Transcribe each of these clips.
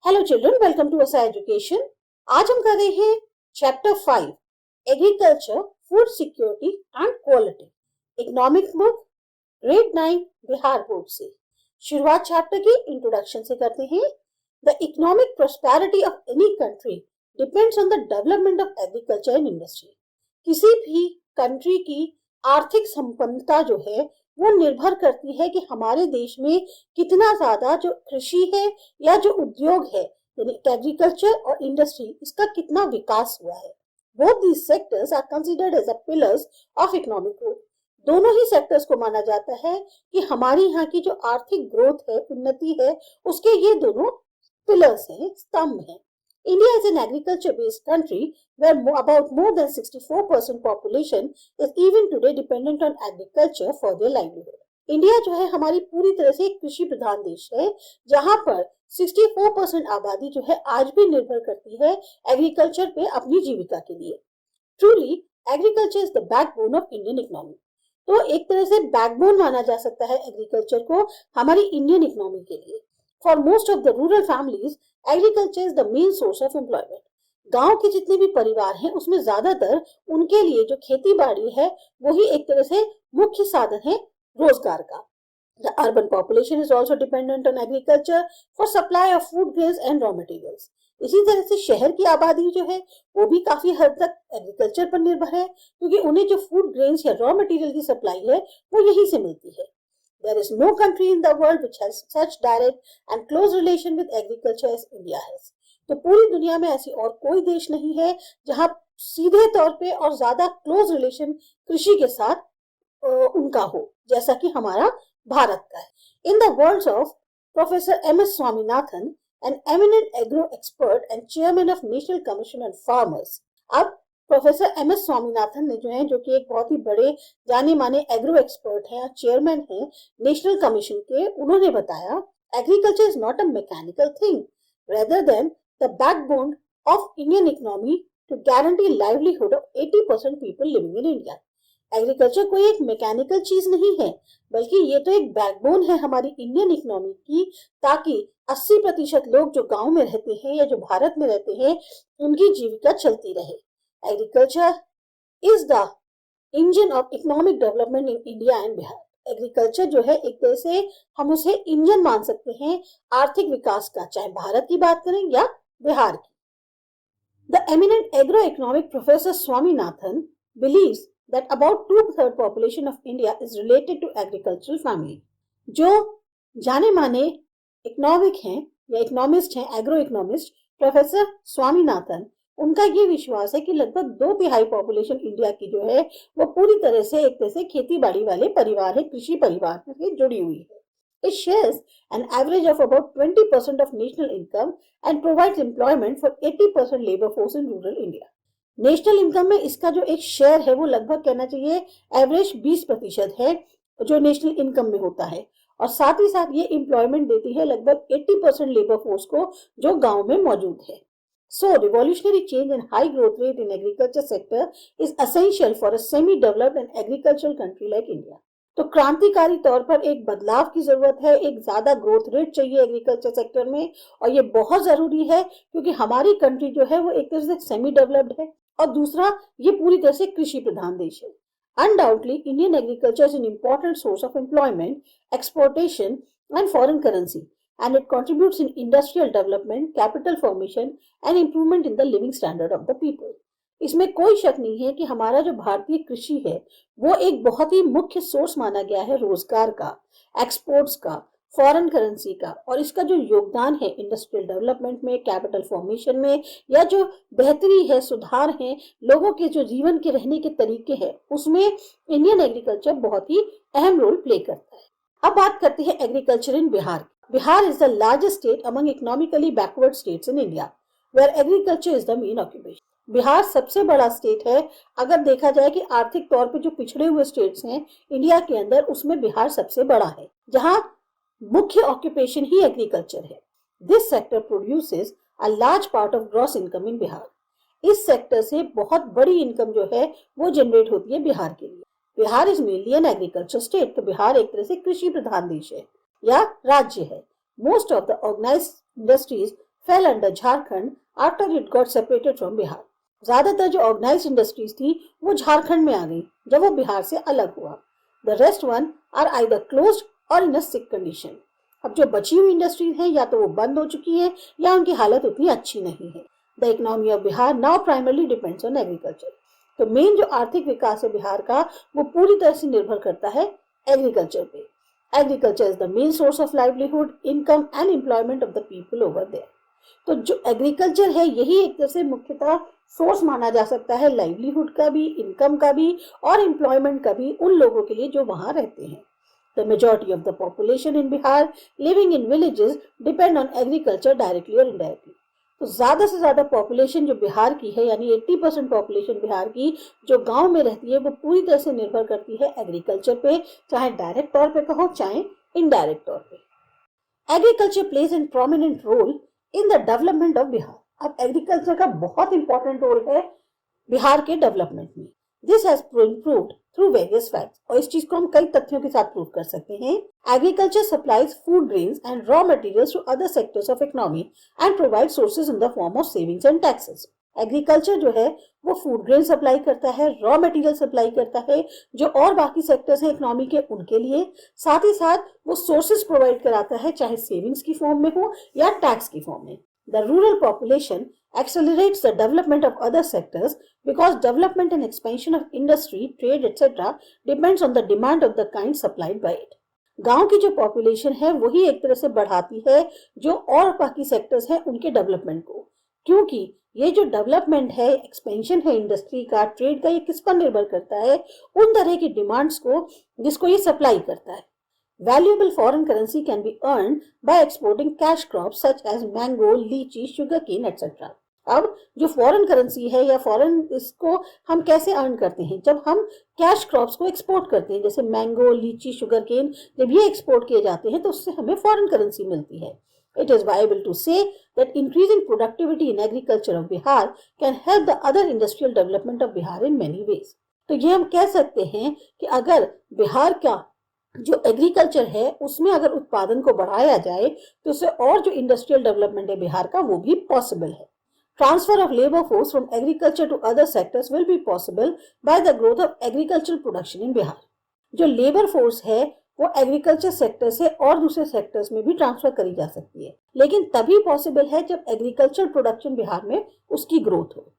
Hello children, welcome to असा education. आज हम कर रहे हैं chapter 5 agriculture, food security and quality, economic book, grade 9 Bihar board से। शुरुआत चैप्टर की इंट्रोडक्शन से करते हैं। The economic prosperity of any country depends on the development of agriculture and industry. किसी भी कंट्री की आर्थिक संपन्नता जो है वो निर्भर करती है कि हमारे देश में कितना ज्यादा जो कृषि है या जो उद्योग है यानी एग्रीकल्चर और इंडस्ट्री, इसका कितना विकास हुआ है। Both these sectors are considered as a pillars of economic growth. दोनों ही सेक्टर्स को माना जाता है कि हमारी यहाँ की जो आर्थिक ग्रोथ है, उन्नति है, उसके ये दोनों पिलर्स हैं, स्तंभ हैं। India is an agriculture-based country where about more than 64% population is even today dependent on agriculture for their livelihood. India जो है हमारी पूरी तरह से एक कृषि प्रधान देश है, जहां पर 64% आबादी जो है आज भी निर्भर करती है एग्रीकल्चर पे अपनी जीविका के लिए। Truly, agriculture is the backbone of Indian economy. तो एक तरह से बैकबोन माना जा सकता है एग्रीकल्चर को हमारी इंडियन इकोनॉमी के लिए। For most of the rural families, agriculture is the main source of employment. गांव के जितने भी परिवार हैं उसमें ज्यादातर उनके लिए जो खेती बाड़ी है वही एक तरह से मुख्य साधन है रोजगार का। The urban population is also dependent on agriculture for supply of food grains and raw materials. इसी तरह से शहर की आबादी जो है वो भी काफी हद तक एग्रीकल्चर पर निर्भर है, क्योंकि उन्हें जो फूड ग्रेन्स या रॉ मटेरियल की सप्लाई है वो यहीं से मिलती है। There is no country in the world which has such direct and close relation with agriculture as India has. तो पूरी दुनिया में ऐसी और कोई देश नहीं है जहां सीधे तौर पे और ज्यादा क्लोज रिलेशन कृषि के साथ उनका हो, जैसा कि हमारा भारत का है। In the words of Professor M.S. Swaminathan, an eminent agro expert and chairman of National Commission on Farmers. अब प्रोफेसर एम एस स्वामीनाथन ने जो है, जो कि एक बहुत ही बड़े जाने माने एग्रो एक्सपर्ट हैं, चेयरमैन हैं नेशनल कमीशन के, उन्होंने बताया agriculture is not a mechanical thing rather than the backbone of Indian economy to guarantee livelihood of 80% people living in India. Agriculture कोई एक मैकेनिकल चीज नहीं है, बल्कि ये तो एक बैकबोन है हमारी इंडियन इकोनॉमी की, ताकि 80% लोग जो गांव में रहते हैं या जो भारत में रहते हैं उनकी जीविका चलती रहे। Agriculture is the engine of economic development in India and Bihar. Agriculture जो है एक तरह से हम उसे इंजन मान सकते हैं आर्थिक विकास का, चाहे भारत की बात करें या बिहार की। The eminent agro-economic Professor Swaminathan believes that about 2/3 population of India is related to agricultural family. जो जाने माने इकोनॉमिक हैं या इकोनॉमिस्ट हैं, एग्रो इकोनॉमिस्ट प्रोफेसर स्वामीनाथन, उनका ये विश्वास है कि लगभग 2/3 पॉपुलेशन इंडिया की जो है वो पूरी तरह से एक तरह से खेती बाड़ी वाले परिवार है, कृषि परिवार से जुड़ी हुई है। It shares an average of about 20% of national income and provides employment for 80% labor force in rural India. National income में इसका जो एक शेयर है वो लगभग कहना चाहिए एवरेज 20% है जो नेशनल इनकम में होता है, और साथ ही साथ ये एम्प्लॉयमेंट देती है लगभग 80% लेबर फोर्स को जो गांव में मौजूद है। So, revolutionary change and high growth rate in agriculture sector is essential for a semi-developed and agricultural country like India. तो क्रांतिकारी तौर पर एक बदलाव की जरूरत है, एक ज्यादा ग्रोथ रेट चाहिए एग्रीकल्चर सेक्टर में, और ये बहुत जरूरी है क्योंकि हमारी कंट्री जो है वो एक तरह से सेमी डेवलप्ड है और दूसरा ये पूरी तरह से कृषि प्रधान देश है। Undoubtedly, Indian agriculture is an important source of employment, exportation and foreign currency. And it contributes in industrial development, capital formation and improvement in the living standard of the people. इसमें कोई शक नहीं है कि हमारा जो भारतीय कृषि है वो एक बहुत ही मुख्य सोर्स माना गया है रोजगार का, एक्सपोर्ट्स का, फॉरेन करेंसी का, और इसका जो योगदान है इंडस्ट्रियल डेवलपमेंट में, कैपिटल फॉर्मेशन में, या जो बेहतरी है, सुधार है, लोगों के जो जीवन के रहने के तरीके हैं, उसमें इंडियन एग्रीकल्चर बहुत ही अहम रोल प्ले करता है। अब बात करते हैं agriculture in Bihar. Bihar is the largest state among economically backward states in India, where agriculture is the main occupation. Bihar सबसे बड़ा स्टेट है अगर देखा जाए कि आर्थिक तौर पे जो पिछड़े हुए स्टेट्स हैं इंडिया के अंदर, उसमें बिहार सबसे बड़ा है, जहां मुख्य ऑक्यूपेशन ही एग्रीकल्चर है। This sector produces a large part of gross income in Bihar. इस सेक्टर से बहुत बड़ी इनकम जो है वो जनरेट होती है बिहार के लिए। Bihar is mainly an agriculture state, तो बिहार एक तरह से कृषि प्रधान देश है या राज्य है। Most of the organised industries fell under Jharkhand after it got separated from Bihar. ज्यादातर जो ऑर्गेनाइज्ड इंडस्ट्रीज थी वो झारखंड में आ गई जब वो बिहार से अलग हुआ. The rest one are either closed or in a sick condition. अब जो बची हुई इंडस्ट्रीज हैं या तो वो बंद हो चुकी हैं या उनकी हालत उतनी अच्छी नहीं है. The economy of Bihar now primarily depends on agriculture. तो मेन जो आर्थिक विकास है बिहार का वो पूरी तरह से निर्भर करता है एग्रीकल्चर पे. Agriculture is the main source of livelihood, income and employment of the people over there. तो जो एग्रीकल्चर है यही एक तरह से मुख्यतः सोर्स माना जा सकता है लाइवलीहुड का भी, इनकम का भी और एम्प्लॉयमेंट का भी उन लोगों के लिए जो वहां रहते हैं. The majority of the population in Bihar living in villages depend on agriculture directly और इनडायरेक्टली. तो ज्यादा से ज्यादा पॉपुलेशन जो बिहार की है यानी 80% पॉपुलेशन बिहार की जो गांव में रहती है वो पूरी तरह से निर्भर करती है एग्रीकल्चर पे, चाहे डायरेक्ट तौर पे कहो चाहे इनडायरेक्ट तौर पे. Agriculture plays an prominent role in the development of Bihar. अब एग्रीकल्चर का बहुत इंपॉर्टेंट रोल है बिहार के डेवलपमेंट में. This has been proved through various facts. और इस चीज को हम कई तथ्यों के साथ प्रूव कर सकते हैं. Agriculture supplies food grains and raw materials to other sectors of economy and provide sources in the form of savings and taxes. Agriculture जो है वो फूड ग्रेन सप्लाई करता है, रॉ मटेरियल सप्लाई करता है जो और बाकी सेक्टर्स हैं इकोनॉमी के उनके लिए. साथ ही साथ वो सोर्सेज प्रोवाइड कराता है चाहे सेविंग्स की फॉर्म में हो या टैक्स की फॉर्म में. The rural population accelerates the development of other sectors because development and expansion of industry, trade, etc. depends on the demand of the kind supplied by it. गांव की जो population है वही एक तरह से बढ़ाती है जो और बाकी सेक्टर्स हैं उनके डेवलपमेंट को, क्योंकि ये जो डेवलपमेंट है, एक्सपेंशन है इंडस्ट्री का, ट्रेड का, ये किस पर निर्भर करता है? उन तरह की डिमांड्स को जिसको ये सप्लाई करता है. Valuable foreign currency can be earned by exporting cash crops such as mango, lychee, sugarcane, etc. अब जो फॉरेन करेंसी है या फॉरेन इसको हम कैसे अर्न करते हैं? जब हम कैश क्रॉप्स को एक्सपोर्ट करते हैं जैसे मैंगो, लीची, शुगरकेन, जब ये एक्सपोर्ट किए जाते हैं तो उससे हमें फॉरेन करेंसी मिलती है. It is viable to say that increasing productivity in agriculture of Bihar can help the other industrial development of Bihar in many ways. तो ये हम कह सकते हैं कि अगर बिहार का जो एग्रीकल्चर है उसमें अगर उत्पादन को बढ़ाया जाए तो उससे और जो इंडस्ट्रियल डेवलपमेंट है बिहार का वो भी पॉसिबल है. Transfer of labour force from agriculture to other sectors will be possible by the growth of agriculture production in Bihar. जो लेबर फोर्स है वो एग्रीकल्चर सेक्टर से और दूसरे सेक्टर्स में भी ट्रांसफर करी जा सकती है, लेकिन तभी पॉसिबल है जब एग्रीकल्चर प्रोडक्शन बिहार में उसकी ग्रोथ हो.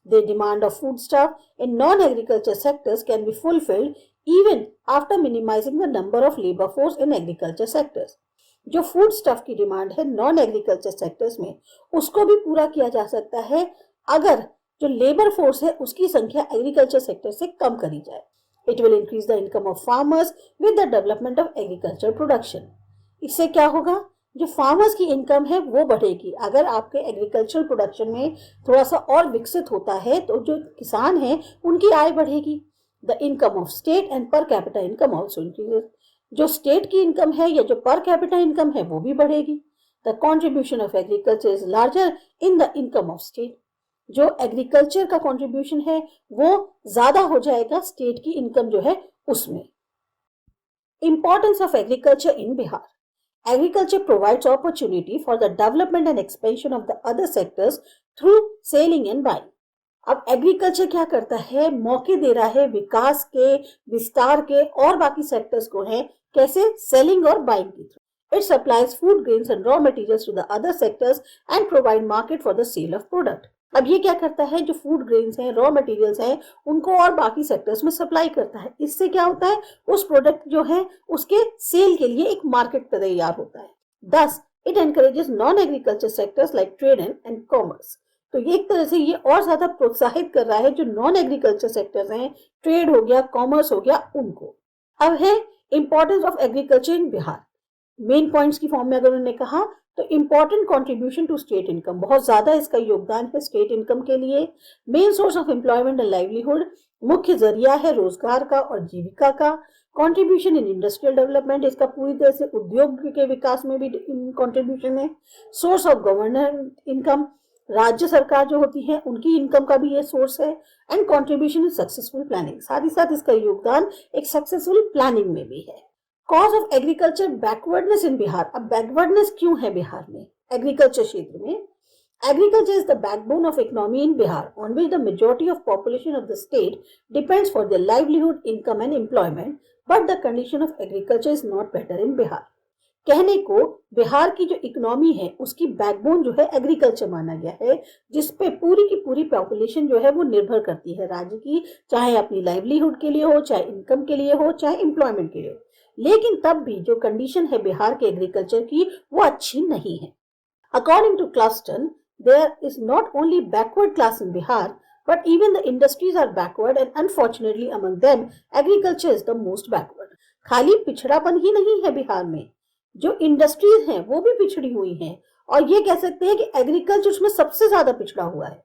The demand of foodstuff in non-agriculture sectors can be fulfilled even after minimizing the number of labor force in agriculture sectors. जो फूड स्टफ की डिमांड है नॉन एग्रीकल्चर सेक्टर्स में उसको भी पूरा किया जा सकता है अगर जो लेबर फोर्स है उसकी संख्या एग्रीकल्चर सेक्टर से कम करी जाए. It will increase the income of farmers with the development of agriculture production. इससे क्या होगा? जो फार्मर्स की इनकम है वो बढ़ेगी. अगर आपके एग्रीकल्चर प्रोडक्शन में थोड़ा सा और विकसित होता है तो जो किसान हैं उनकी आय बढ़ेगी. The income of state and per capita income also increases. जो स्टेट की इनकम है या जो पर कैपिटा इनकम है वो भी बढ़ेगी. The contribution of agriculture is larger in the income of state. जो एग्रीकल्चर का कॉन्ट्रीब्यूशन है वो ज्यादा हो जाएगा स्टेट की इनकम जो है उसमें. Importance of agriculture in Bihar. Agriculture provides opportunity for the development and expansion of the other sectors through selling and buying. अब एग्रीकल्चर क्या करता है? मौके दे रहा है विकास के, विस्तार के और बाकी सेक्टर्स को है कैसे? सेलिंग और बाइंग के through. It supplies food grains and raw materials to the other sectors and provide market for the sale of product. अब ये क्या करता है? जो फूड ग्रेन्स हैं, रॉ मटेरियल्स हैं, उनको और बाकी सेक्टर्स में सप्लाई करता है. इससे क्या होता है? उस प्रोडक्ट जो है उसके सेल के लिए एक मार्केट तैयार होता है. Thus, it encourages non-agriculture sectors like trade and commerce. तो ये एक तरह से ये और ज्यादा प्रोत्साहित कर रहा है जो नॉन एग्रीकल्चर सेक्टर्स हैं, ट्रेड हो गया, कॉमर्स हो गया, उनको. अब है importance of agriculture in Bihar. Main points की फॉर्म में अगर उन्होंने कहा तो important contribution to state income, बहुत ज्यादा इसका योगदान है स्टेट इनकम के लिए. Main source of employment and livelihood, मुख्य जरिया है रोजगार का और जीविका का. कंट्रीब्यूशन इन इंडस्ट्रियल डेवलपमेंट, इसका पूरी तरह से उद्योग के विकास में भी कंट्रीब्यूशन है. सोर्स ऑफ गवर्नमेंट इनकम, राज्य सरकार जो होती है उनकी इनकम का भी ये सोर्स है. And contribution in successful planning, साथ ही साथ इसका योगदान एक सक्सेसफुल प्लानिंग में भी है. कॉज ऑफ एग्रीकल्चर बैकवर्डनेस इन बिहार. अब बैकवर्डनेस क्यों है बिहार में एग्रीकल्चर क्षेत्र में? Agriculture is the backbone of economy in Bihar, on which the majority of population of the state depends for their livelihood, income and employment. But the condition of agriculture is not better in Bihar. कहने को बिहार की जो economy है उसकी backbone जो है agriculture माना गया है, जिसपे पूरी की पूरी पॉपुलेशन जो है वो निर्भर करती है राज्य की, चाहे अपनी लाइवलीहुड के लिए हो, चाहे इनकम के लिए हो, चाहे एम्प्लॉयमेंट के लिए हो। लेकिन तब भी जो कंडीशन है बिहार के एग्रीकल्चर की वो अच्छी नहीं है। According to Claston, there is not only backward class in Bihar, but even the industries are backward and unfortunately among them, agriculture is the most backward. खाली पिछड़ापन ही नहीं है बिहार में, जो इंडस्ट्रीज हैं वो भी पिछड़ी हुई हैं और ये कह सकते हैं कि एग्रीकल्चर उसमें सबसे ज्यादा पिछड़ा हुआ है।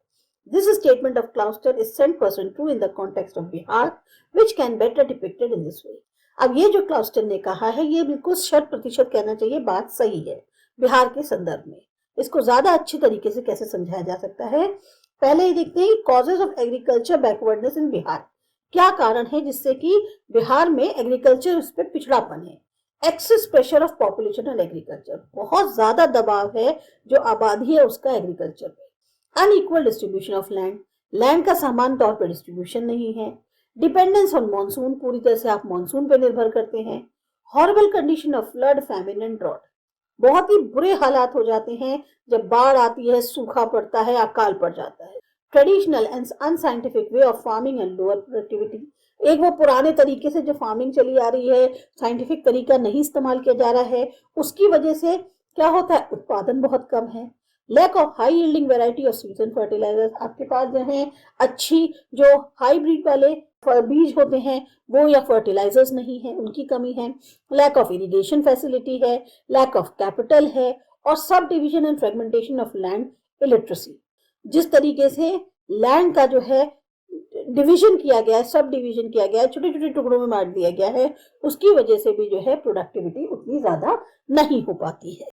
This statement of Clauster is 100% true in the context of Bihar, which can better depicted in this way. अब ये जो क्लाउस्टर ने कहा है ये बिल्कुल 100% कहना चाहिए बात सही है बिहार के संदर्भ में। इसको ज्यादा अच्छी तरीके से कैसे समझाया जा सकता है, पहले ये देखते हैं कॉजेज ऑफ एग्रीकल्चर बैकवर्डनेस इन बिहार। क्या कारण है जिससे कि बिहार में एग्रीकल्चर उस पर पिछड़ापन है। Excess pressure of population on agriculture, बहुत ज्यादा दबाव है जो आबादी है उसका एग्रीकल्चर पे। Unequal distribution of land, land का समान तौर पर डिस्ट्रीब्यूशन नहीं है। डिपेंडेंस ऑन मॉनसून, पूरी तरह से आप मॉनसून पे निर्भर करते हैं। Horrible condition of flood, famine and drought, बहुत ही बुरे हालात हो जाते हैं जब बाढ़ आती है, सूखा पड़ता है, अकाल पड़ जाता है। Traditional and unscientific way of farming and lower productivity, एक वो पुराने तरीके से जो फार्मिंग चली आ रही है, साइंटिफिक तरीका नहीं इस्तेमाल किया जा रहा है, उसकी वजह से क्या होता है, उत्पादन बहुत कम है। Lack of high yielding variety of season fertilisers, आपके पास जो है अच्छी जो हाइब्रिड वाले बीज होते हैं वो या फर्टिलाइजर्स नहीं है, उनकी कमी है। लैक ऑफ इरिगेशन फैसिलिटी है, लैक ऑफ कैपिटल है और sub division and fragmentation of land illiteracy, जिस तरीके से लैंड का जो है डिवीजन किया गया है, सब डिवीजन किया गया है, छोटे छोटे टुकड़ों में बांट दिया गया है, उसकी वजह से भी जो है प्रोडक्टिविटी उतनी ज्यादा नहीं हो पाती है।